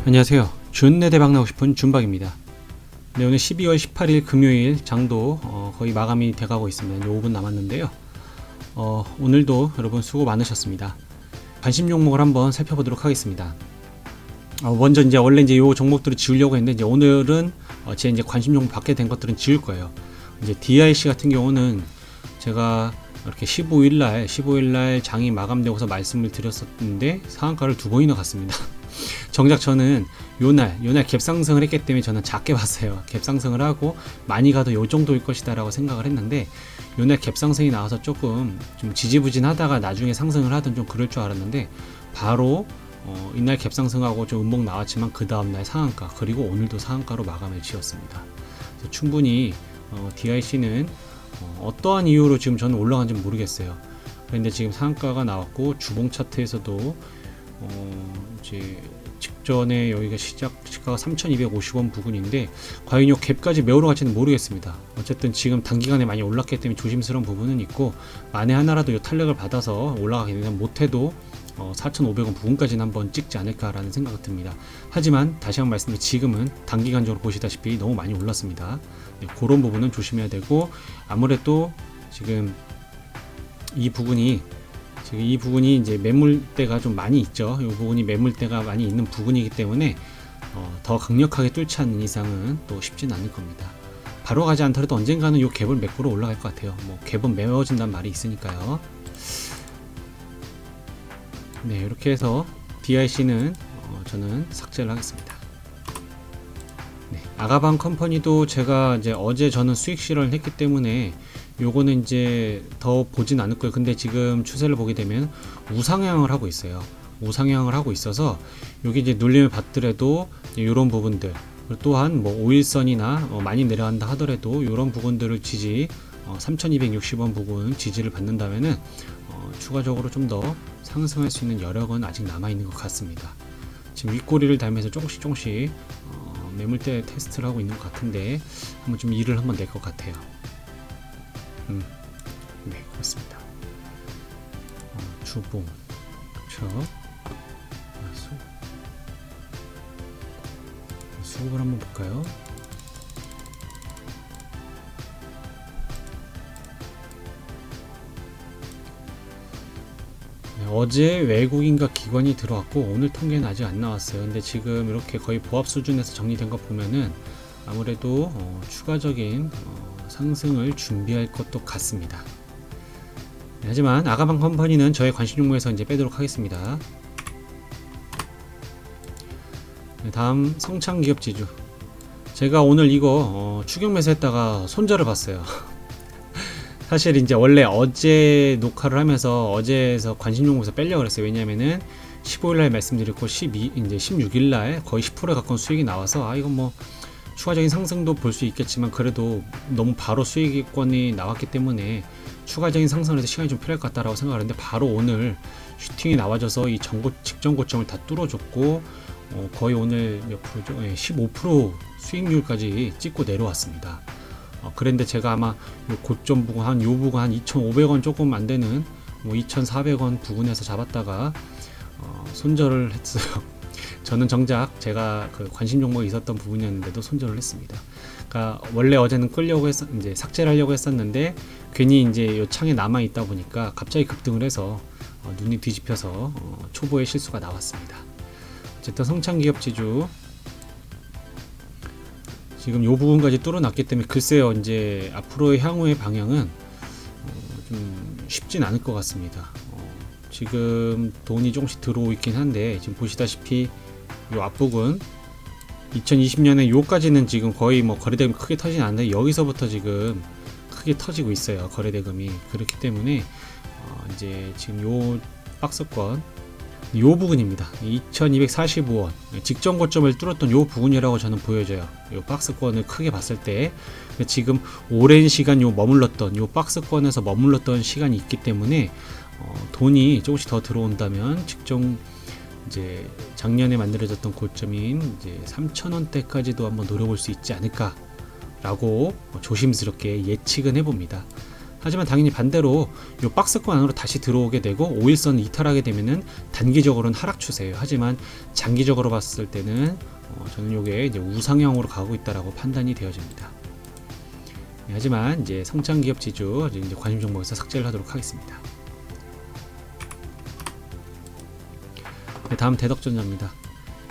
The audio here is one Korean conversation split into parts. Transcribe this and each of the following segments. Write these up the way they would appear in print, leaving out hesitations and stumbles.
안녕하세요. 준내 대박 나고 싶은 준박입니다. 네, 오늘 12월 18일 금요일 장도 거의 마감이 돼가고 있습니다. 5분 남았는데요. 오늘도 여러분 수고 많으셨습니다. 관심 종목을 한번 살펴보도록 하겠습니다. 먼저 이제 원래 이제 요 종목들을 지우려고 했는데 이제 오늘은 제 이제 관심 종목 받게 된 것들은 지울 거예요. 이제 DIC 같은 경우는 제가 이렇게 15일날 장이 마감되고서 말씀을 드렸었는데 상한가를 2번이나 갔습니다. 정작 저는 요날 갭상승을 했기 때문에 저는 작게 봤어요. 갭상승을 하고 많이 가도 요 정도일 것이다 라고 생각을 했는데 요날 갭상승이 나와서 조금 좀 지지부진하다가 나중에 상승을 하든 좀 그럴 줄 알았는데 바로 이날 갭상승하고 좀 음봉 나왔지만 그 다음날 상한가 그리고 오늘도 상한가로 마감을 지었습니다. 그래서 충분히 DIC는 어떠한 이유로 지금 저는 올라간지 모르겠어요. 그런데 지금 상한가가 나왔고 주봉 차트에서도 이제 직전에 여기가 시가가 3,250원 부근인데 과연 이 갭까지 메우러 갈지는 모르겠습니다. 어쨌든 지금 단기간에 많이 올랐기 때문에 조심스러운 부분은 있고 만에 하나라도 이 탄력을 받아서 올라가게 되면 못해도 4,500원 부근까지는 한번 찍지 않을까라는 생각이 듭니다. 하지만 다시 한번 말씀드리면 지금은 단기간적으로 보시다시피 너무 많이 올랐습니다. 네, 그런 부분은 조심해야 되고 아무래도 지금 이 부분이 이제 매물대가 좀 많이 있죠. 이 부분이 매물대가 많이 있는 부분이기 때문에 더 강력하게 뚫지 않는 이상은 또 쉽지는 않을 겁니다. 바로 가지 않더라도 언젠가는 이 갭을 메꾸러 올라갈 것 같아요. 뭐 갭은 메워진다는 말이 있으니까요. 네, 이렇게 해서 DIC는 저는 삭제를 하겠습니다. 네, 아가방 컴퍼니도 제가 이제 어제 저는 수익 실현을 했기 때문에 요거는 이제 더 보진 않을 거예요. 근데 지금 추세를 보게 되면 우상향을 하고 있어요. 우상향을 하고 있어서 여기 이제 눌림을 받더라도 이런 부분들 또한 뭐 5일선이나 많이 내려간다 하더라도 이런 부분들을 지지 3260원 부분 지지를 받는다면은 추가적으로 좀 더 상승할 수 있는 여력은 아직 남아 있는 것 같습니다. 지금 윗꼬리를 달면서 조금씩 매물대 테스트를 하고 있는 것 같은데 한번 좀 일을 한번 낼 것 같아요. 네, 그렇습니다. 주봉, 그렇죠. 수급을 한번 볼까요? 네, 어제 외국인과 기관이 들어왔고 오늘 통계는 아직 안 나왔어요. 근데 지금 이렇게 거의 보합 수준에서 정리된 거 보면은 아무래도 추가적인 상승을 준비할 것도 같습니다. 네, 하지만 아가방 컴퍼니는 저의 관심 종목에서 이제 빼도록 하겠습니다. 네, 다음 성창기업지주. 제가 오늘 이거 추격 매수했다가 손절을 봤어요. 사실 이제 원래 어제 녹화를 하면서 어제에서 관심 종목에서 빼려고 그랬어요. 왜냐면은 15일날 말씀드렸고 이제 16일날 거의 10%에 가까운 수익이 나와서 이건 뭐 추가적인 상승도 볼 수 있겠지만 그래도 너무 바로 수익권이 나왔기 때문에 추가적인 상승을 해서 시간이 좀 필요할 것 같다라고 생각하는데 바로 오늘 슈팅이 나와져서 이 직전 고점을 다 뚫어줬고 거의 오늘 몇 프로죠? 15% 수익률까지 찍고 내려왔습니다. 그런데 제가 아마 요 고점 부근 한 2,500원 조금 안 되는 뭐 2,400원 부근에서 잡았다가 손절을 했어요. 저는 정작 제가 그 관심 종목이 있었던 부분이었는데도 손절을 했습니다. 그러니까 원래 어제는 끌려고 이제 삭제를 하려고 했었는데 괜히 이제 요 창에 남아 있다 보니까 갑자기 급등을 해서 눈이 뒤집혀서 초보의 실수가 나왔습니다. 어쨌든 성창기업지주 지금 요 부분까지 뚫어놨기 때문에 글쎄요 이제 앞으로의 향후의 방향은 좀 쉽진 않을 것 같습니다. 지금 돈이 조금씩 들어오고 있긴 한데 지금 보시다시피 요 앞부분 2020년에 요까지는 지금 거의 뭐 거래대금이 크게 터지진 않는데 여기서부터 지금 크게 터지고 있어요. 거래대금이. 그렇기 때문에 이제 지금 요 박스권 요 부분입니다. 2245원 직전 고점을 뚫었던 요 부분이라고 저는 보여져요. 요 박스권을 크게 봤을 때 지금 오랜 시간 요 머물렀던 요 박스권에서 머물렀던 시간이 있기 때문에 돈이 조금씩 더 들어온다면 직전 이제 작년에 만들어졌던 고점인 이제 3,000원대까지도 한번 노려볼 수 있지 않을까라고 조심스럽게 예측은 해봅니다. 하지만 당연히 반대로 이 박스권 안으로 다시 들어오게 되고 5일선 이탈하게 되면은 단기적으로는 하락 추세예요. 하지만 장기적으로 봤을 때는 저는 이게 이제 우상향으로 가고 있다라고 판단이 되어집니다. 네, 하지만 이제 성장기업 지주 이제 관심 종목에서 삭제를 하도록 하겠습니다. 네, 다음 대덕전자입니다.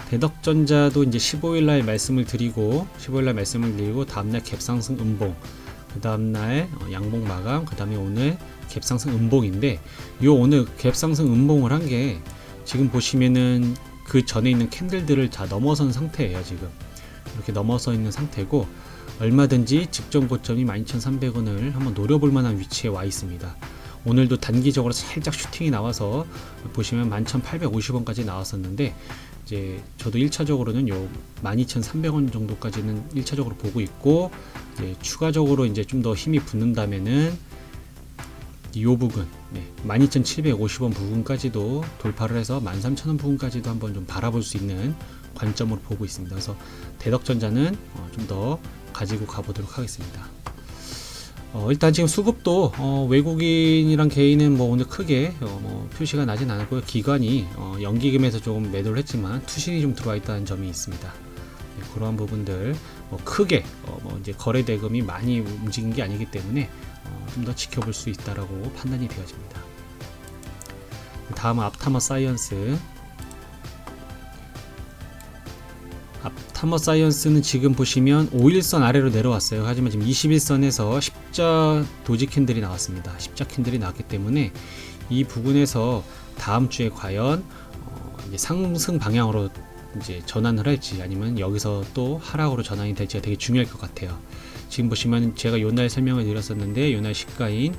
대덕전자도 이제 15일날 말씀을 드리고 다음날 갭상승 음봉, 그 다음날 양봉 마감, 그 다음에 오늘 갭상승 음봉인데 요 오늘 갭상승 음봉을 한 게 지금 보시면은 그 전에 있는 캔들들을 다 넘어선 상태예요. 지금 이렇게 넘어서 있는 상태고 얼마든지 직전 고점이 12,300원을 한번 노려볼 만한 위치에 와 있습니다. 오늘도 단기적으로 살짝 슈팅이 나와서 보시면 11,850원까지 나왔었는데 이제 저도 1차적으로는 요 12,300원 정도까지는 1차적으로 보고 있고 이제 추가적으로 이제 좀 더 힘이 붙는다면은 요 부근 12,750원 부근까지도 돌파를 해서 13,000원 부근까지도 한번 좀 바라볼 수 있는 관점으로 보고 있습니다. 그래서 대덕전자는 좀 더 가지고 가보도록 하겠습니다. 일단 지금 수급도 외국인이랑 개인은 뭐 오늘 크게 표시가 나진 않았고요. 기관이 연기금에서 조금 매도를 했지만 투신이 좀 들어와 있다는 점이 있습니다. 네, 그러한 부분들 크게 이제 거래 대금이 많이 움직인 게 아니기 때문에 좀 더 지켜볼 수 있다라고 판단이 되어집니다. 다음은 앞타머 사이언스. 앞타머 사이언스는 지금 보시면 5일선 아래로 내려왔어요. 하지만 지금 21선에서 십자 도지 캔들이 나왔습니다. 십자 캔들이 나왔기 때문에 이 부분에서 다음 주에 과연 이제 상승 방향으로 이제 전환을 할지 아니면 여기서 또 하락으로 전환이 될지가 되게 중요할 것 같아요. 지금 보시면 제가 요날 설명을 드렸었는데 요날 시가인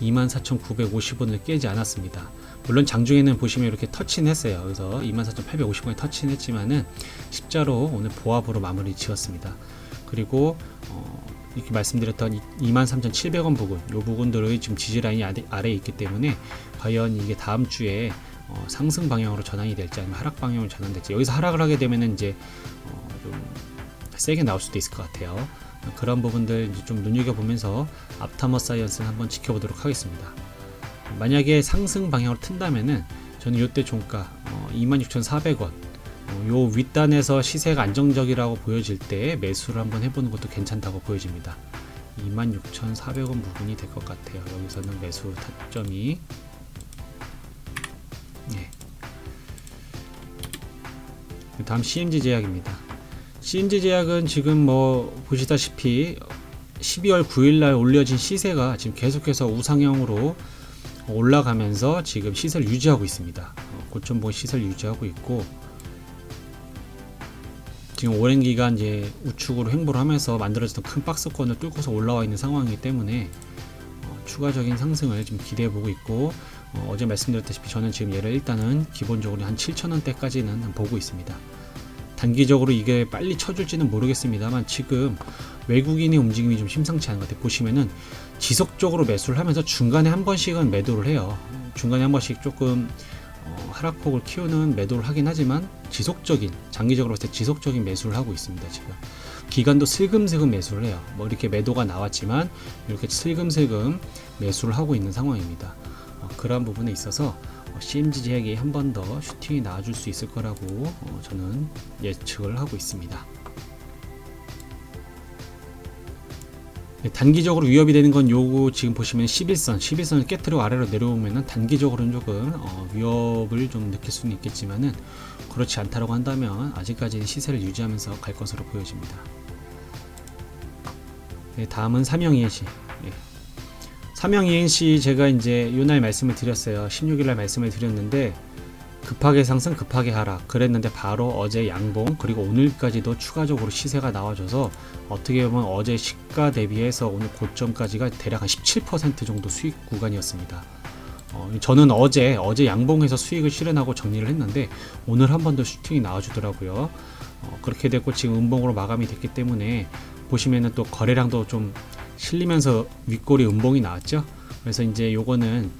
24,950원을 깨지 않았습니다. 물론 장중에는 보시면 이렇게 터치는 했어요. 그래서 24,850원에 터치는 했지만은 십자로 오늘 보합으로 마무리 지었습니다. 그리고 이렇게 말씀드렸던 23,700원 부근, 요 부분들의 지금 지지라인이 아래에 있기 때문에 과연 이게 다음 주에 상승 방향으로 전환이 될지 아니면 하락 방향으로 전환될지, 여기서 하락을 하게 되면은 이제 좀 세게 나올 수도 있을 것 같아요. 그런 부분들 이제 좀 눈여겨보면서 앞타머 사이언스는 한번 지켜보도록 하겠습니다. 만약에 상승 방향으로 튼다면은 저는 이때 종가 26,400원 요 윗단에서 시세가 안정적이라고 보여질 때 매수를 한번 해보는 것도 괜찮다고 보여집니다. 26,400원 부분이 될 것 같아요. 여기서는 매수 타점이 다음 CMG 제약입니다. CMG 제약은 지금 보시다시피 12월 9일날 올려진 시세가 지금 계속해서 우상향으로 올라가면서 지금 시세를 유지하고 있습니다. 고점 보고 시세를 유지하고 있고 지금 오랜 기간 이제 우측으로 횡보를 하면서 만들어졌던 큰 박스권을 뚫고서 올라와 있는 상황이기 때문에 추가적인 상승을 좀 기대해 보고 있고 어제 말씀드렸다시피 저는 지금 얘를 일단은 기본적으로 한 7,000원대까지는 보고 있습니다. 단기적으로 이게 빨리 쳐줄지는 모르겠습니다만 지금 외국인의 움직임이 좀 심상치 않은 것 같아요. 보시면은 지속적으로 매수를 하면서 중간에 한 번씩은 매도를 해요. 중간에 한 번씩 조금 하락폭을 키우는 매도를 하긴 하지만 지속적인, 장기적으로 봤을 때 지속적인 매수를 하고 있습니다. 지금 기간도 슬금슬금 매수를 해요. 이렇게 매도가 나왔지만 이렇게 슬금슬금 매수를 하고 있는 상황입니다. 그러한 부분에 있어서 CMG 제약이 한 번 더 슈팅이 나와줄 수 있을 거라고 저는 예측을 하고 있습니다. 단기적으로 위협이 되는 건 요거 지금 보시면 11선을 깨트려 아래로 내려오면은 단기적으로는 조금 위협을 좀 느낄 수는 있겠지만은 그렇지 않다라고 한다면 아직까지는 시세를 유지하면서 갈 것으로 보여집니다. 다음은 삼영 ENC. 삼영 ENC 제가 이제 요날 말씀을 드렸어요. 16일날 말씀을 드렸는데 급하게 상승 급하게 하락 그랬는데 바로 어제 양봉 그리고 오늘까지도 추가적으로 시세가 나와줘서 어떻게 보면 어제 시가 대비해서 오늘 고점까지가 대략 한 17% 정도 수익 구간이었습니다. 저는 어제 양봉에서 수익을 실현하고 정리를 했는데 오늘 한 번 더 슈팅이 나와주더라고요. 그렇게 됐고 지금 음봉으로 마감이 됐기 때문에 보시면은 또 거래량도 좀 실리면서 윗골이 음봉이 나왔죠. 그래서 이제 요거는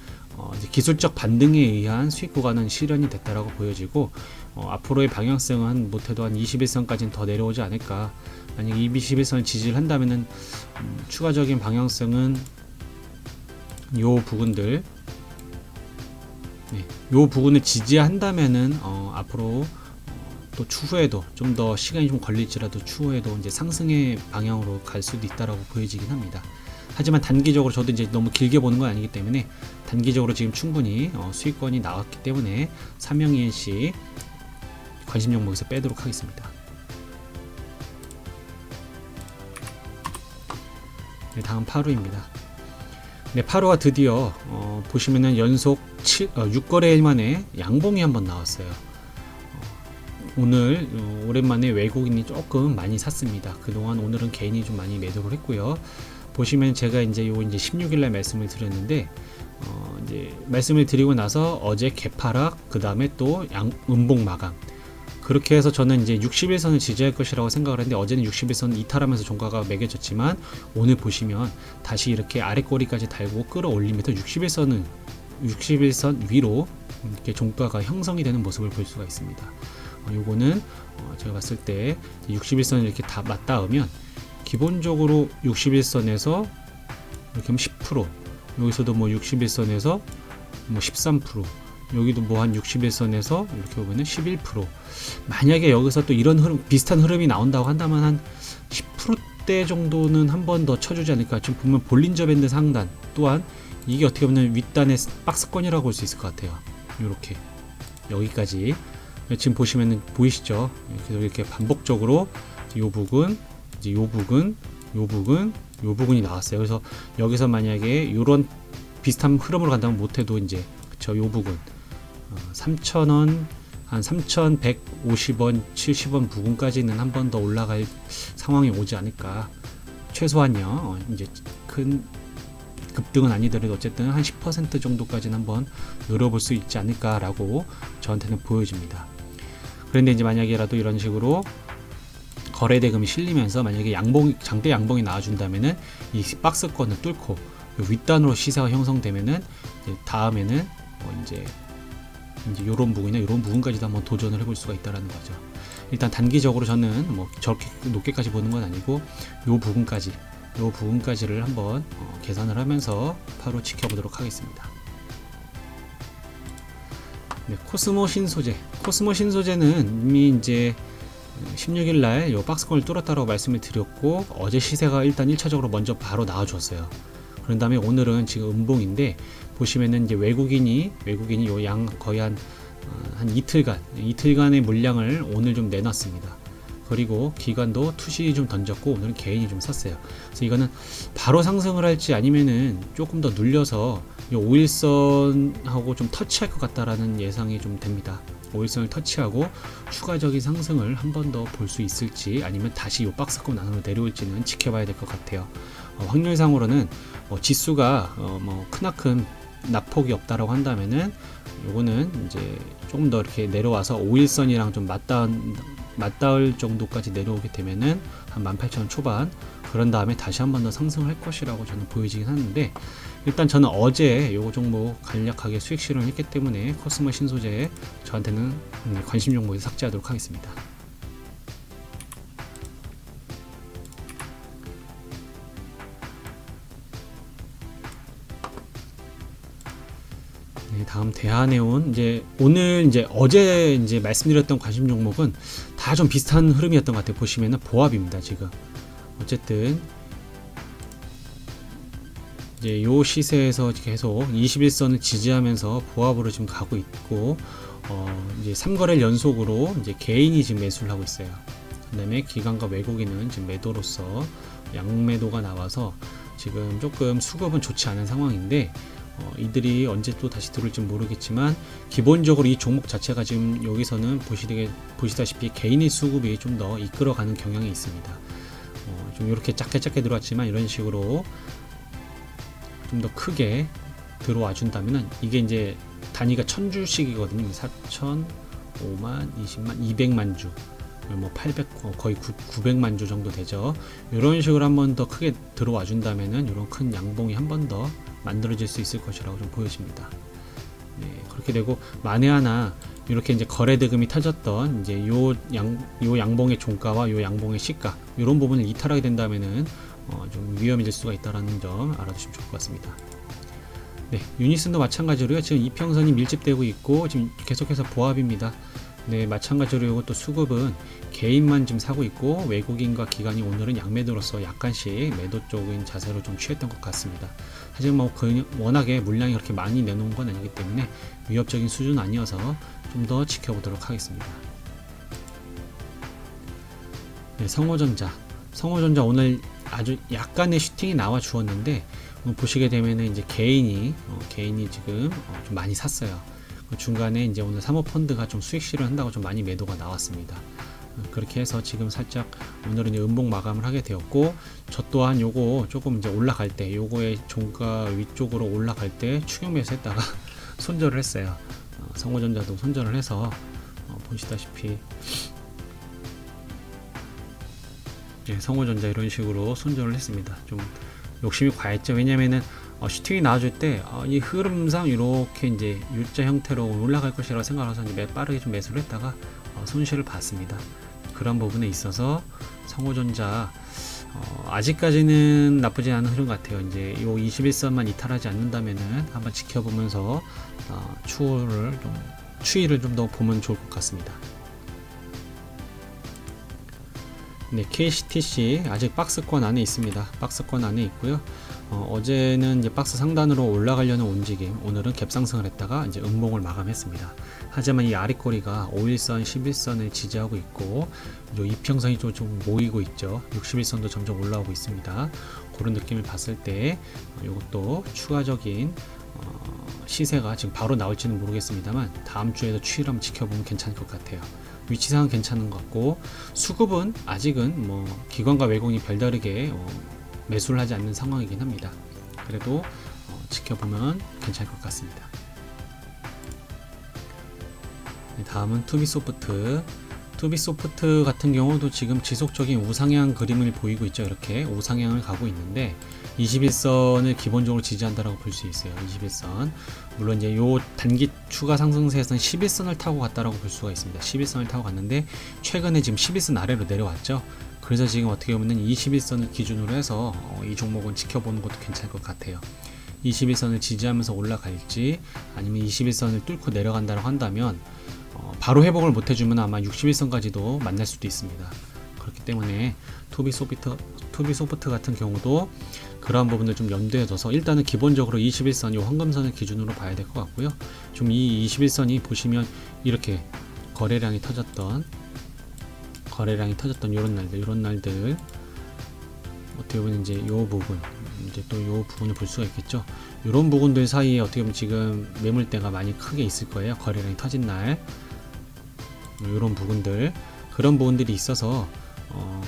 이제 기술적 반등에 의한 수익 구간은 실현이 됐다라고 보여지고 앞으로의 방향성은 못해도 한 21선까지는 더 내려오지 않을까. 만약 21선을 지지를 한다면은 추가적인 방향성은 요 부분들, 네, 요 부분을 지지한다면은 앞으로 또 추후에도 좀 더 시간이 좀 걸릴지라도 추후에도 이제 상승의 방향으로 갈 수도 있다라고 보여지긴 합니다. 하지만 단기적으로 저도 이제 너무 길게 보는 건 아니기 때문에 단기적으로 지금 충분히 수익권이 나왔기 때문에 삼성 ENC 관심 종목에서 빼도록 하겠습니다. 네, 다음 파루입니다. 네, 파루가 드디어 보시면은 연속 6거래일 만에 양봉이 한번 나왔어요. 오늘 오랜만에 외국인이 조금 많이 샀습니다. 그동안 오늘은 개인이 좀 많이 매도를 했고요. 보시면 제가 이제 16일날 말씀을 드렸는데 이제 말씀을 드리고 나서 어제 개파락, 그 다음에 또 음봉 마감. 그렇게 해서 저는 이제 60일선을 지지할 것이라고 생각을 했는데 어제는 60일선 이탈하면서 종가가 매겨졌지만 오늘 보시면 다시 이렇게 아래 꼬리까지 달고 끌어올리면서 60일선 위로 이렇게 종가가 형성이 되는 모습을 볼 수가 있습니다. 요거는 제가 봤을 때 61선을 이렇게 다 맞닿으면 기본적으로 61선에서 이렇게 하면 10%, 여기서도 뭐 61선에서 뭐 13%, 여기도 뭐 한 61선에서 이렇게 보면은 11%. 만약에 여기서 또 이런 흐름, 비슷한 흐름이 나온다고 한다면 한 10%대 정도는 한 번 더 쳐주지 않을까. 지금 보면 볼린저 밴드 상단 또한 이게 어떻게 보면 윗단의 박스권이라고 볼 수 있을 것 같아요. 이렇게 여기까지 지금 보시면은 보이시죠? 이렇게 반복적으로 요 부분, 이제 요 부분, 요 부분, 요 부분이 나왔어요. 그래서 여기서 만약에 이런 비슷한 흐름으로 간다면 못해도 이제 그쵸, 요 부분 3,000원, 한 3,150원, 70원 부분까지는 한 번 더 올라갈 상황이 오지 않을까. 최소한요. 이제 큰 급등은 아니더라도 어쨌든 한 10% 정도까지는 한번 노려볼 수 있지 않을까라고 저한테는 보여집니다. 그런데 이제 만약에라도 이런 식으로 거래 대금이 실리면서 만약에 장대 양봉이 나와준다면은 이 박스권을 뚫고 윗단으로 시세가 형성되면은 이제 다음에는 이제 요런 부분이나 요런 부분까지도 한번 도전을 해볼 수가 있다라는 거죠. 일단 단기적으로 저는 뭐 저렇게 높게까지 보는 건 아니고 요 부분까지를 한번 계산을 하면서 바로 지켜보도록 하겠습니다. 네, 코스모 신소재는 이미 이제 16일날 요 박스권을 뚫었다라고 말씀을 드렸고 어제 시세가 일단 1차적으로 먼저 바로 나와줬어요. 그런 다음에 오늘은 지금 음봉인데 보시면은 이제 외국인이 요 양 거의 한 이틀간의 물량을 오늘 좀 내놨습니다. 그리고 기관도 투시 좀 던졌고 오늘은 개인이 좀 샀어요. 그래서 이거는 바로 상승을 할지 아니면은 조금 더 눌려서 이 5일선하고 좀 터치할 것 같다라는 예상이 좀 됩니다. 5일선을 터치하고 추가적인 상승을 한 번 더 볼 수 있을지 아니면 다시 이 박스권 안으로 내려올지는 지켜봐야 될 것 같아요. 확률상으로는 지수가 뭐 크나큰 낙폭이 없다라고 한다면은 요거는 이제 조금 더 이렇게 내려와서 5일선이랑 좀 맞닿을 정도까지 내려오게 되면은 한 18,000원 초반, 그런 다음에 다시 한 번 더 상승을 할 것이라고 저는 보여지긴 하는데, 일단 저는 어제 요거 종목 간략하게 수익 실현을 했기 때문에 코스모 신소재 저한테는 관심 종목에서 삭제하도록 하겠습니다. 네, 다음 대한해운. 오늘 어제 말씀드렸던 관심 종목은 다 좀 비슷한 흐름이었던 것 같아요. 보시면은 보합입니다. 지금 어쨌든 요 시세에서 계속 21선을 지지하면서 보합으로 지금 가고 있고, 이제 3거래일 연속으로 개인이 지금 매수를 하고 있어요. 그 다음에 기관과 외국인은 지금 매도로서 양매도가 나와서 지금 조금 수급은 좋지 않은 상황인데, 이들이 언제 또 다시 들어올지 모르겠지만 기본적으로 이 종목 자체가 지금 여기서는 보시다시피 개인의 수급이 좀 더 이끌어가는 경향이 있습니다. 좀 이렇게 작게 들어왔지만 이런 식으로 좀 더 크게 들어와 준다면은 이게 이제 단위가 1000주씩이거든요. 4천, 5만, 20만, 200만 주, 뭐 800, 거의 900만 주 정도 되죠. 이런 식으로 한 번 더 크게 들어와 준다면은 이런 큰 양봉이 한 번 더 만들어질 수 있을 것이라고 좀 보여집니다. 네, 그렇게 되고 만에 하나 이렇게 거래 대금이 터졌던 요 양봉의 종가와 요 양봉의 시가, 이런 부분을 이탈하게 된다면은 좀 위험해질 수가 있다라는 점 알아두시면 좋을 것 같습니다. 네, 유니슨도 마찬가지로요. 지금 이평선이 밀집되고 있고 지금 계속해서 보합입니다. 네, 마찬가지로 이것도 수급은 개인만 지금 사고 있고 외국인과 기관이 오늘은 양매도로서 약간씩 매도 쪽인 자세로 좀 취했던 것 같습니다. 하지만 뭐 워낙에 물량이 그렇게 많이 내놓은 건 아니기 때문에 위협적인 수준은 아니어서 좀 더 지켜보도록 하겠습니다. 네, 성호전자 오늘 아주 약간의 슈팅이 나와 주었는데 보시게 되면은 이제 개인이 지금 좀 많이 샀어요. 중간에 이제 오늘 사모펀드가 좀 수익 실현한다고 좀 많이 매도가 나왔습니다. 그렇게 해서 지금 살짝 오늘은 이제 음봉 마감을 하게 되었고, 저 또한 요거 조금 이제 올라갈 때, 요거의 종가 위쪽으로 올라갈 때 추격 매수했다가 손절을 했어요. 성호전자도 손절을 해서 보시다시피 네, 성호전자 이런 식으로 손절을 했습니다. 좀 욕심이 과했죠. 왜냐면은 슈팅이 나와줄 때 이 흐름상 이렇게 이제 U자 형태로 올라갈 것이라고 생각해서 이제 빠르게 좀 매수를 했다가 손실을 봤습니다. 그런 부분에 있어서 성호전자 아직까지는 나쁘지 않은 흐름 같아요. 이제 이 21선만 이탈하지 않는다면은 한번 지켜보면서 추이를 좀 더 보면 좋을 것 같습니다. 네, KCTC 아직 박스권 안에 있습니다. 박스권 안에 있고요. 어제는 이제 박스 상단으로 올라가려는 움직임, 오늘은 갭상승을 했다가 이제 음봉을 마감했습니다. 하지만 이 아랫꼬리가 5일선, 11선을 지지하고 있고, 이평선이 좀 모이고 있죠. 61선도 점점 올라오고 있습니다. 그런 느낌을 봤을 때 이것도 추가적인 시세가 지금 바로 나올지는 모르겠습니다만 다음 주에도 추이를 한번 지켜보면 괜찮을 것 같아요. 위치상은 괜찮은 것 같고, 수급은 아직은 뭐 기관과 외국인이 별다르게 매수를 하지 않는 상황이긴 합니다. 그래도 지켜보면 괜찮을 것 같습니다. 네, 다음은 투비소프트. 투비소프트 같은 경우도 지금 지속적인 우상향 그림을 보이고 있죠. 이렇게 우상향을 가고 있는데 21선을 기본적으로 지지한다라고 볼 수 있어요. 21선. 물론 이제 요 단기 추가 상승세에서는 11선을 타고 갔다라고 볼 수가 있습니다. 11선을 타고 갔는데 최근에 지금 11선 아래로 내려왔죠. 그래서 지금 어떻게 보면 21선을 기준으로 해서 이 종목은 지켜보는 것도 괜찮을 것 같아요. 21선을 지지하면서 올라갈지 아니면 21선을 뚫고 내려간다고 한다면 바로 회복을 못 해주면 아마 61선까지도 만날 수도 있습니다. 그렇기 때문에 투비소프트 같은 경우도 그러한 부분을 좀 염두에 둬서 일단은 기본적으로 21선, 이 황금선을 기준으로 봐야 될 것 같고요. 좀 이 21선이 보시면 이렇게 거래량이 터졌던 이런 날들 어떻게 보면 이제 요 부분, 이제 또 요 부분을 볼 수가 있겠죠. 이런 부분들 사이에 어떻게 보면 지금 매물대가 많이 크게 있을 거예요. 거래량이 터진 날. 이런 부분들, 그런 부분들이 있어서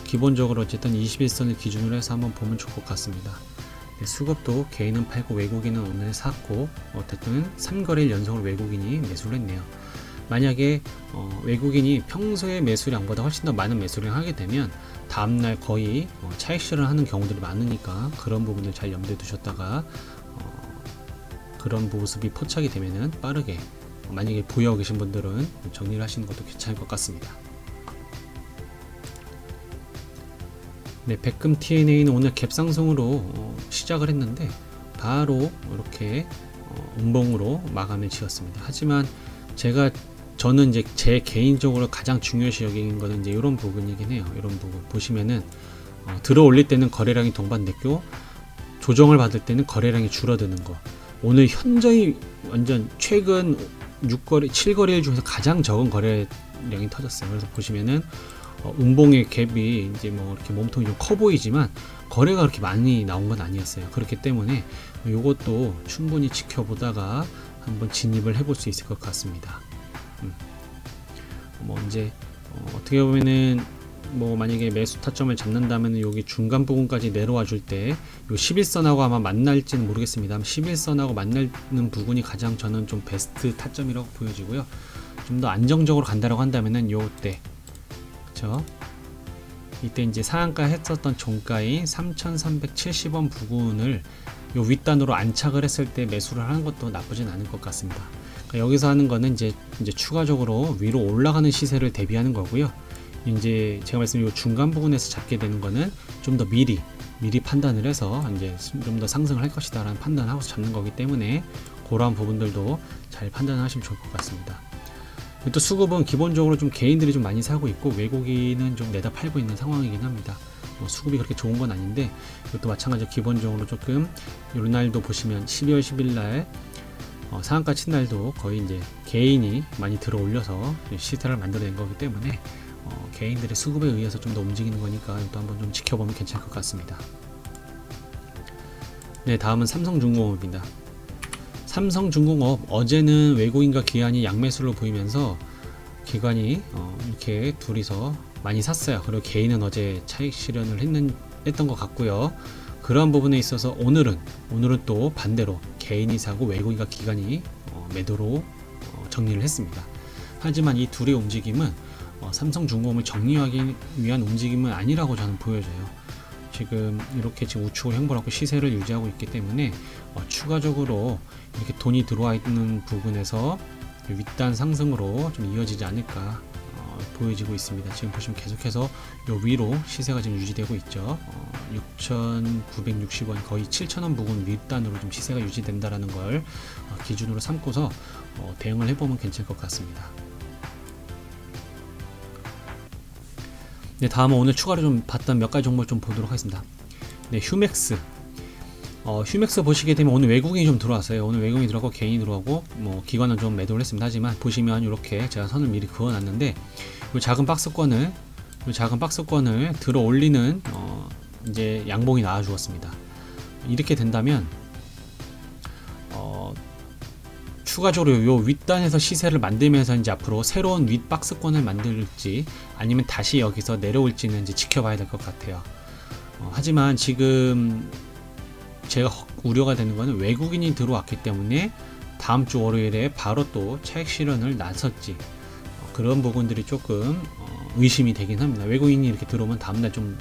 기본적으로 어쨌든 21선을 기준으로 해서 한번 보면 좋을 것 같습니다. 네, 수급도 개인은 팔고 외국인은 오늘 샀고, 어쨌든 3거래일 연속으로 외국인이 매수를 했네요. 만약에 외국인이 평소의 매수량보다 훨씬 더 많은 매수를 하게 되면 다음날 거의 차익 실현하는 경우들이 많으니까 그런 부분을 잘 염두에 두셨다가 그런 모습이 포착이 되면은 빠르게, 만약에 보유하고 계신 분들은 정리를 하시는 것도 괜찮을 것 같습니다. 네, 백금 TNA는 오늘 갭상승으로 시작을 했는데 바로 이렇게 음봉으로 마감을 지었습니다. 하지만 저는 이제 제 개인적으로 가장 중요시 여기는 거는 이제 이런 부분이긴 해요. 이런 부분 보시면은 들어 올릴 때는 거래량이 동반됐고 조정을 받을 때는 거래량이 줄어드는 거. 오늘 현저히 완전 최근 6거래, 7거래일 중에서 가장 적은 거래량이 터졌어요. 그래서 보시면은 음봉의 갭이 이제 뭐 이렇게 몸통이 좀 커 보이지만 거래가 그렇게 많이 나온 건 아니었어요. 그렇기 때문에 이것도 충분히 지켜보다가 한번 진입을 해볼 수 있을 것 같습니다. 뭐 이제 어떻게 보면은 뭐 만약에 매수 타점을 잡는다면 여기 중간 부분까지 내려와 줄 때 요 11선하고 아마 만날지는 모르겠습니다. 11선하고 만나는 부분이 가장 저는 좀 베스트 타점이라고 보여지고요. 좀 더 안정적으로 간다라고 한다면은 요때, 그쵸? 이때 이제 상한가 했었던 종가인 3,370원 부분을 요 윗단으로 안착을 했을 때 매수를 하는 것도 나쁘진 않을 것 같습니다. 그러니까 여기서 하는 거는 이제 추가적으로 위로 올라가는 시세를 대비하는 거고요. 이제 제가 말씀드린 이 중간 부분에서 잡게 되는 거는 좀 더 미리 판단을 해서 이제 좀 더 상승을 할 것이다 라는 판단을 하고서 잡는 거기 때문에 그러한 부분들도 잘 판단하시면 좋을 것 같습니다. 또 수급은 기본적으로 좀 개인들이 좀 많이 사고 있고 외국인은 좀 내다 팔고 있는 상황이긴 합니다. 수급이 그렇게 좋은 건 아닌데 이것도 마찬가지로 기본적으로 조금 이런 날도 보시면 12월 10일 날 상한가 친 날도 거의 이제 개인이 많이 들어 올려서 시세를 만들어낸 거기 때문에 개인들의 수급에 의해서 좀 더 움직이는 거니까 또 한번 좀 지켜보면 괜찮을 것 같습니다. 네, 다음은 삼성중공업입니다. 삼성중공업 어제는 외국인과 기관이 양매수를 보이면서 기관이 이렇게 둘이서 많이 샀어요. 그리고 개인은 어제 차익 실현을 했던 것 같고요. 그러한 부분에 있어서 오늘은 또 반대로 개인이 사고 외국인과 기관이 매도로 정리를 했습니다. 하지만 이 둘의 움직임은 삼성중공업을 정리하기 위한 움직임은 아니라고 저는 보여져요. 지금 이렇게 지금 우측으로 형벌하고 시세를 유지하고 있기 때문에 추가적으로 이렇게 돈이 들어와 있는 부분에서 윗단 상승으로 좀 이어지지 않을까 보여지고 있습니다. 지금 보시면 계속해서 요 위로 시세가 지금 유지되고 있죠. 6,960원 거의 7,000원 부근 윗단으로 좀 시세가 유지된다라는 걸 기준으로 삼고서 대응을 해보면 괜찮을 것 같습니다. 네, 다음은 오늘 추가로 좀 봤던 몇 가지 정보를 좀 보도록 하겠습니다. 네, 휴맥스. 휴맥스 보시게 되면 오늘 외국인이 좀 들어왔어요. 오늘 외국인이 들어가고 개인이 들어가고 기관은 좀 매도를 했습니다. 하지만 보시면 이렇게 제가 선을 미리 그어놨는데 이 작은 박스권을 들어 올리는 이제 양봉이 나와 주었습니다. 이렇게 된다면 추가적으로 요 윗단에서 시세를 만들면서 이제 앞으로 새로운 윗 박스권을 만들지 아니면 다시 여기서 내려올지는 이제 지켜봐야 될 것 같아요. 하지만 지금 제가 우려가 되는 거는 외국인이 들어왔기 때문에 다음 주 월요일에 바로 또 차익 실현을 나섰지 그런 부분들이 조금 의심이 되긴 합니다. 외국인이 이렇게 들어오면 다음날 좀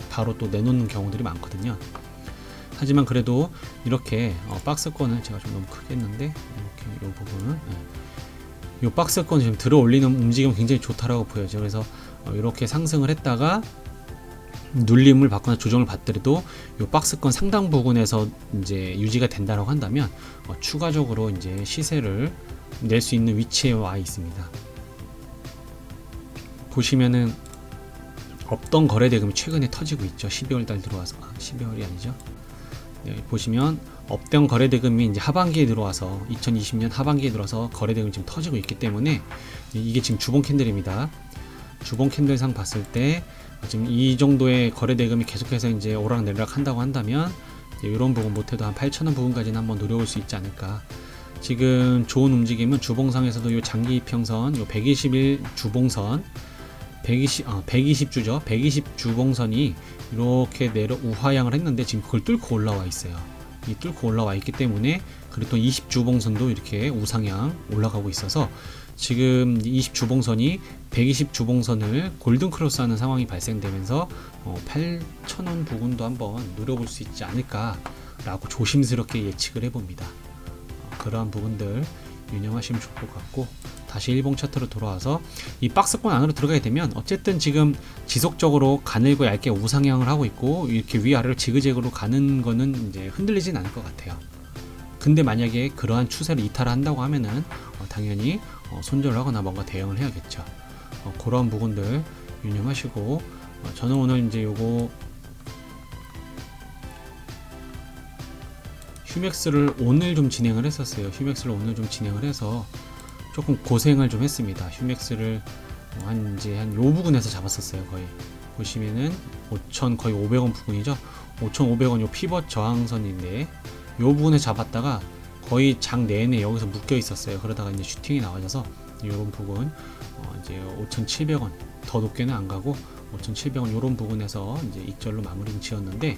바로 또 내놓는 경우들이 많거든요. 하지만 그래도 이렇게 박스권을 제가 좀 너무 크게 했는데 이렇게 이 부분은 이 박스권 지금 들어 올리는 움직임은 굉장히 좋다라고 보여요. 그래서 이렇게 상승을 했다가 눌림을 받거나 조정을 받더라도 이 박스권 상당 부분에서 이제 유지가 된다라고 한다면 추가적으로 이제 시세를 낼 수 있는 위치에 와 있습니다. 보시면은 없던 거래 대금이 최근에 터지고 있죠. 12월 달 들어와서 12월이 아니죠. 네, 보시면 없던 거래 대금이 이제 하반기에 들어와서 2020년 하반기에 들어서 거래 대금이 지금 터지고 있기 때문에 이게 지금 주봉 캔들입니다. 주봉 캔들상 봤을 때 지금 이 정도의 거래 대금이 계속해서 이제 오락내락 한다고 한다면 이런 부분 못해도 한 8,000원 부분까지는 한번 노려볼 수 있지 않을까. 지금 좋은 움직임은 주봉상에서도 이 장기 이평선, 요 120일 주봉선, 120주죠. 120 주봉선이 이렇게 내려 우하향을 했는데 지금 그걸 뚫고 올라와 있어요. 이 뚫고 올라와 있기 때문에 그리고 또 20 주봉선도 이렇게 우상향 올라가고 있어서 지금 20 주봉선이 120 주봉선을 골든 크로스하는 상황이 발생되면서 8,000원 부근도 한번 노려볼 수 있지 않을까라고 조심스럽게 예측을 해봅니다. 그러한 부분들 유념하시면 좋을 것 같고 다시 일봉 차트로 돌아와서 이 박스권 안으로 들어가게 되면 어쨌든 지금 지속적으로 가늘고 얇게 우상향을 하고 있고 이렇게 위아래로 지그재그로 가는 거는 이제 흔들리진 않을 것 같아요. 근데 만약에 그러한 추세를 이탈한다고 하면은 당연히 손절을 하거나 뭔가 대응을 해야겠죠. 그런 부분들 유념하시고 저는 오늘 이제 요거 휴맥스를 오늘 좀 진행을 했었어요. 휴맥스를 오늘 좀 진행을 해서 조금 고생을 좀 했습니다. 휴맥스를 한 요 부분에서 잡았었어요. 거의 보시면은 5,000 거의 500원 부분이죠. 5,500원 요 피벗 저항선인데 요 부분에 잡았다가 거의 장 내내 여기서 묶여 있었어요. 그러다가 이제 슈팅이 나와져서 요런 부분 이제 5,700원 더 높게는 안 가고 5,700원 요런 부분에서 이제 익절로 마무리를 지었는데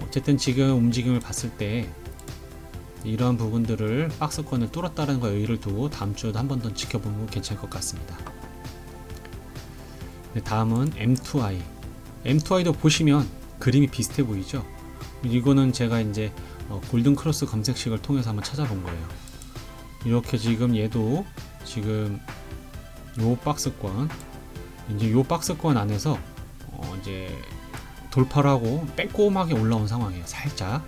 어쨌든 지금 움직임을 봤을 때 이러한 부분들을 박스권을 뚫었다는 거에 의의를 두고 다음 주에도 한 번 더 지켜보면 괜찮을 것 같습니다. 네, 다음은 M2i. M2i도 보시면 그림이 비슷해 보이죠? 이거는 제가 이제 골든 크로스 검색식을 통해서 한번 찾아본 거예요. 이렇게 지금 얘도 지금 요 박스권 이제 요 박스권 안에서 이제 돌파를 하고 빼꼼하게 올라온 상황이에요. 살짝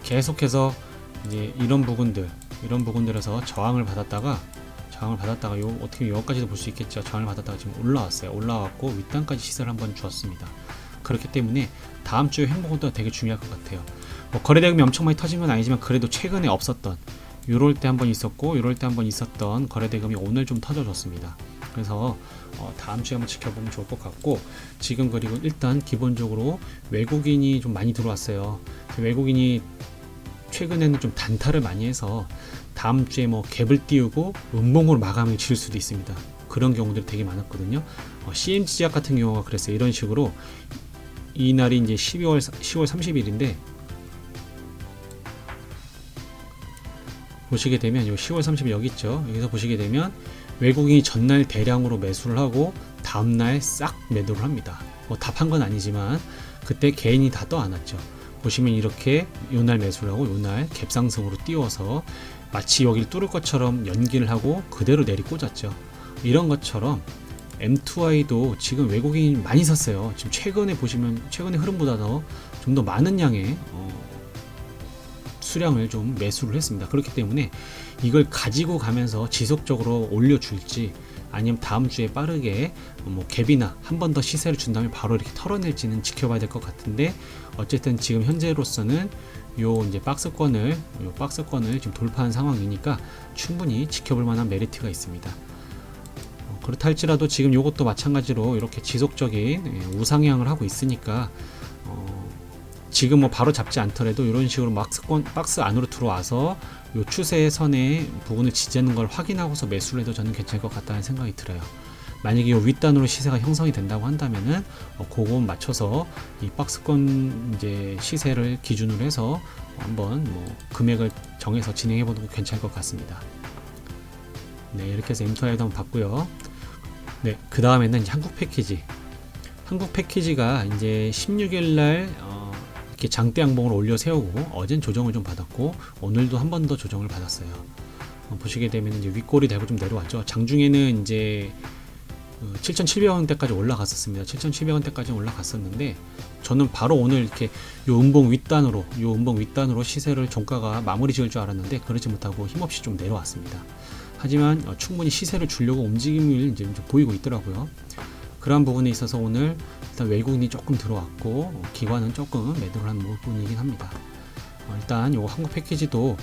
계속해서 이제 이런 부분들에서 저항을 받았다가 요 어떻게 여기까지도 볼 수 있겠죠. 저항을 받았다가 지금 올라왔어요. 올라왔고 윗단까지 시세를 한번 주었습니다. 그렇기 때문에 다음 주에 행보가 되게 중요할 것 같아요. 뭐 거래대금이 엄청 많이 터진 건 아니지만 그래도 최근에 없었던 요럴 때 한번 있었고 요럴 때 한번 있었던 거래대금이 오늘 좀 터져줬습니다. 그래서 다음 주에 한번 지켜보면 좋을 것 같고, 지금 그리고 일단 기본적으로 외국인이 좀 많이 들어왔어요. 외국인이 최근에는 좀 단타를 많이 해서 다음 주에 뭐 갭을 띄우고 음봉으로 마감을 지을 수도 있습니다. 그런 경우들이 되게 많았거든요. CMC 제약 같은 경우가 그랬어요. 이런 식으로 이 날이 이제 10월 30일인데 보시게 되면 요 10월 30일 여기 있죠. 여기서 보시게 되면 외국인이 전날 대량으로 매수를 하고 다음날 싹 매도를 합니다. 뭐 답한 건 아니지만 그때 개인이 다 떠안았죠. 보시면 이렇게 요날 매수를 하고 요날 갭상승으로 띄워서 마치 여기를 뚫을 것처럼 연기를 하고 그대로 내리꽂았죠. 이런 것처럼 M2I도 지금 외국인이 많이 샀어요. 지금 최근에 보시면 최근의 흐름보다 좀 더 많은 양의 수량을 좀 매수를 했습니다. 그렇기 때문에 이걸 가지고 가면서 지속적으로 올려줄지 아니면 다음 주에 빠르게 뭐 갭이나 한 번 더 시세를 준 다음에 바로 이렇게 털어낼지는 지켜봐야 될 것 같은데, 어쨌든 지금 현재로서는 요 이제 박스권을 지금 돌파한 상황이니까 충분히 지켜볼 만한 메리트가 있습니다. 그렇다 할지라도 지금 요것도 마찬가지로 이렇게 지속적인 우상향을 하고 있으니까 지금 뭐 바로 잡지 않더라도 이런 식으로 박스 안으로 들어와서 요 추세의 선의 부분을 지지하는 걸 확인하고서 매수를 해도 저는 괜찮을 것 같다는 생각이 들어요. 만약에 요 윗단으로 시세가 형성이 된다고 한다면은 그거 맞춰서 이 박스권 이제 시세를 기준으로 해서 한번 뭐 금액을 정해서 진행해 보는 거 괜찮을 것 같습니다. 네, 이렇게 해서 M2I도 한번 봤고요. 네, 그 다음에는 이제 한국 패키지가 이제 16일 날 이렇게 장대 양봉을 올려 세우고 어젠 조정을 좀 받았고 오늘도 한 번 더 조정을 받았어요. 보시게 되면 이제 윗골이 되고 좀 내려왔죠. 장중에는 이제 7,700원대까지 올라갔었습니다. 7,700원대까지 올라갔었는데 저는 바로 오늘 이렇게 요 음봉 윗단으로 시세를 종가가 마무리 지을 줄 알았는데 그러지 못하고 힘없이 좀 내려왔습니다. 하지만 충분히 시세를 주려고 움직임을 이제 좀 보이고 있더라고요. 그러한 부분에 있어서 오늘 일단 외국인이 조금 들어왔고 기관은 조금 매도를 한 부분이긴 합니다. 일단 요 한국 패키지도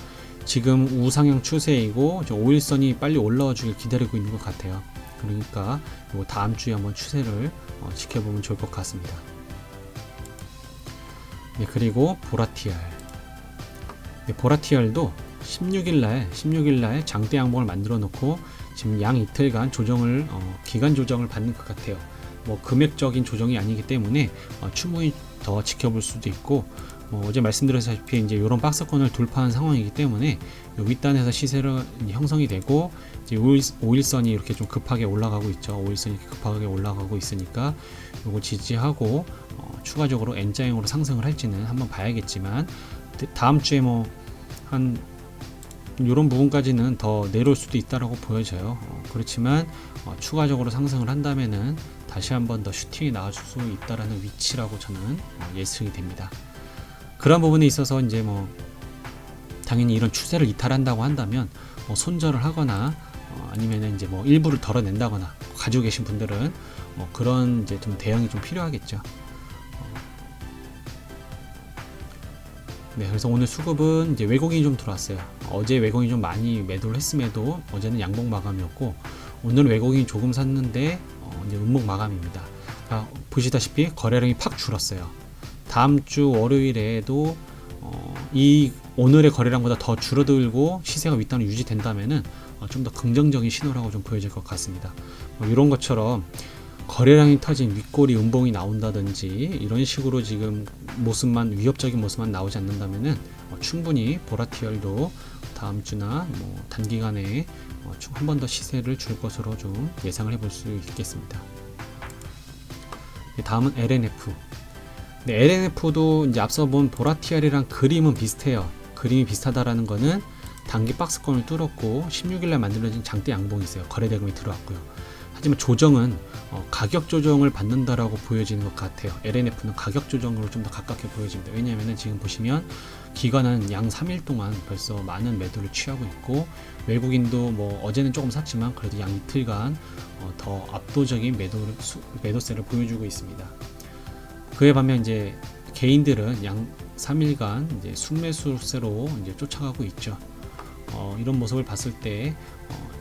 지금 우상향 추세이고 5일선이 빨리 올라와 주길 기다리고 있는 것 같아요. 그러니까 요 다음 주에 한번 추세를 지켜보면 좋을 것 같습니다. 네, 그리고 보라TR. 네, 보라TR도 16일 날 장대 양봉을 만들어 놓고 지금 양 이틀간 조정을 기간 조정을 받는 것 같아요. 뭐 금액적인 조정이 아니기 때문에 충분히 더 지켜볼 수도 있고, 어제 말씀드렸다시피 이제 이런 박스권을 돌파한 상황이기 때문에 윗단에서 시세를 형성이 되고 이제 5일선이 이렇게 좀 급하게 올라가고 있죠. 5일선이 이렇게 급하게 올라가고 있으니까 이거 지지하고 추가적으로 N자형으로 상승을 할지는 한번 봐야겠지만 다음 주에 뭐 한 이런 부분까지는 더 내려올 수도 있다라고 보여져요. 그렇지만 추가적으로 상승을 한다면은 다시 한번 더 슈팅이 나와줄 수 있다라는 위치라고 저는 예측이 됩니다. 그런 부분에 있어서 이제 뭐 당연히 이런 추세를 이탈한다고 한다면 손절을 하거나 아니면은 이제 뭐 일부를 덜어낸다거나 가지고 계신 분들은 그런 이제 좀 대응이 좀 필요하겠죠. 네, 그래서 오늘 수급은 이제 외국인이 좀 들어왔어요. 어제 외국인이 좀 많이 매도를 했음에도 어제는 양봉 마감이었고 오늘 외국인이 조금 샀는데 이제 음봉 마감입니다. 그러니까 보시다시피 거래량이 팍 줄었어요. 다음 주 월요일에도 이 오늘의 거래량보다 더 줄어들고 시세가 윗단으로 유지된다면은 좀 더 긍정적인 신호라고 좀 보여질 것 같습니다. 이런 것처럼 거래량이 터진 윗골이 음봉이 나온다든지 이런 식으로 지금 위협적인 모습만 나오지 않는다면은 충분히 보라TR도 다음 주나 뭐 단기간에 한 번 더 시세를 줄 것으로 좀 예상을 해볼 수 있겠습니다. 다음은 LNF. 네, LNF도 이제 앞서 본 보라TR이랑 그림은 비슷해요. 그림이 비슷하다라는 거는 단기 박스권을 뚫었고 16일날 만들어진 장대 양봉이 있어요. 거래대금이 들어왔고요. 하지만 조정은 가격 조정을 받는다라고 보여지는 것 같아요. LNF는 가격 조정으로 좀 더 가깝게 보여집니다. 왜냐하면 지금 보시면 기관은 양 3일 동안 벌써 많은 매도를 취하고 있고, 외국인도 뭐 어제는 조금 샀지만 그래도 양 이틀간 더 압도적인 매도세를 보여주고 있습니다. 그에 반면 이제 개인들은 양 3일간 이제 순매수세로 이제 쫓아가고 있죠. 이런 모습을 봤을 때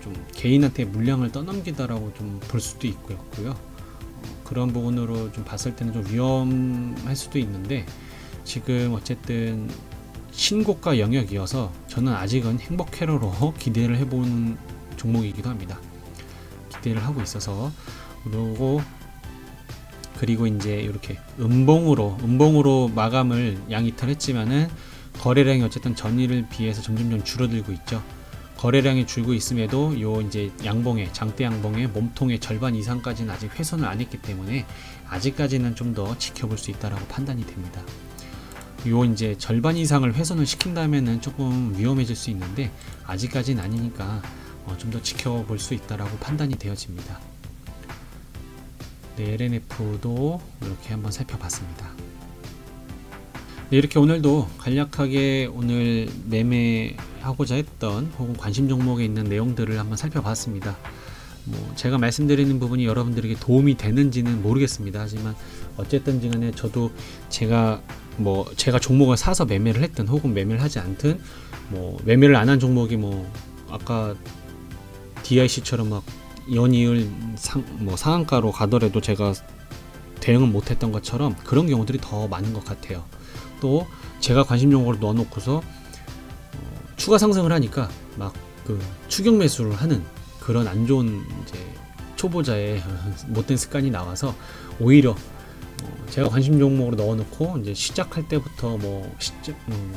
좀 개인한테 물량을 떠넘기다라고 좀 볼 수도 있고요. 그런 부분으로 좀 봤을 때는 좀 위험할 수도 있는데, 지금 어쨌든 신고가 영역이어서 저는 아직은 행복 캐러로 기대를 해보는 종목이기도 합니다. 기대를 하고 있어서. 그리고 이제 이렇게 음봉으로 마감을 양이탈 했지만은 거래량이 어쨌든 전일을 비해서 점점 줄어들고 있죠. 거래량이 줄고 있음에도 요 이제 양봉의 장대 양봉의 몸통의 절반 이상까지는 아직 훼손을 안 했기 때문에 아직까지는 좀 더 지켜볼 수 있다라고 판단이 됩니다. 요 이제 절반 이상을 훼손을 시킨다면은 조금 위험해질 수 있는데, 아직까지는 아니니까 좀 더 지켜볼 수 있다라고 판단이 되어집니다. 네, LNF도 이렇게 한번 살펴봤습니다. 네, 이렇게 오늘도 간략하게 오늘 매매하고자 했던 혹은 관심 종목에 있는 내용들을 한번 살펴봤습니다. 제가 말씀드리는 부분이 여러분들에게 도움이 되는지는 모르겠습니다. 하지만 어쨌든 간에 저도 제가 종목을 사서 매매를 했든 혹은 매매를 하지 않든, 매매를 안 한 종목이 아까 DIC처럼 막 연이을 상한가로 가더라도 제가 대응을 못했던 것처럼 그런 경우들이 더 많은 것 같아요. 또 제가 관심 종목으로 넣어놓고서 추가 상승을 하니까 막 그 추격 매수를 하는 그런 안 좋은 이제 초보자의 못된 습관이 나와서, 오히려 제가 관심 종목으로 넣어놓고 이제 시작할 때부터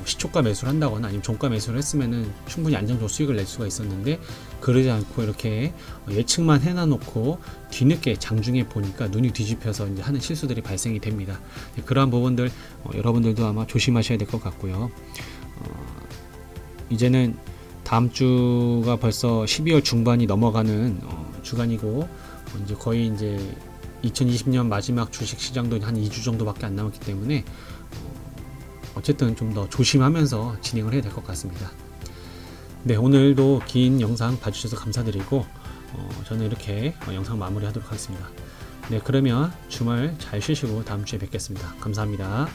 시초가 매수를 한다거나 아니면 종가 매수를 했으면은 충분히 안정적으로 수익을 낼 수가 있었는데, 그러지 않고 이렇게 예측만 해놔놓고 뒤늦게 장중에 보니까 눈이 뒤집혀서 이제 하는 실수들이 발생이 됩니다. 그러한 부분들 여러분들도 아마 조심하셔야 될 것 같고요. 이제는 다음 주가 벌써 12월 중반이 넘어가는 주간이고, 이제 거의 이제 2020년 마지막 주식 시장도 한 2주 정도밖에 안 남았기 때문에 어쨌든 좀 더 조심하면서 진행을 해야 될 것 같습니다. 네, 오늘도 긴 영상 봐주셔서 감사드리고 저는 이렇게 영상 마무리하도록 하겠습니다. 네, 그러면 주말 잘 쉬시고 다음 주에 뵙겠습니다. 감사합니다.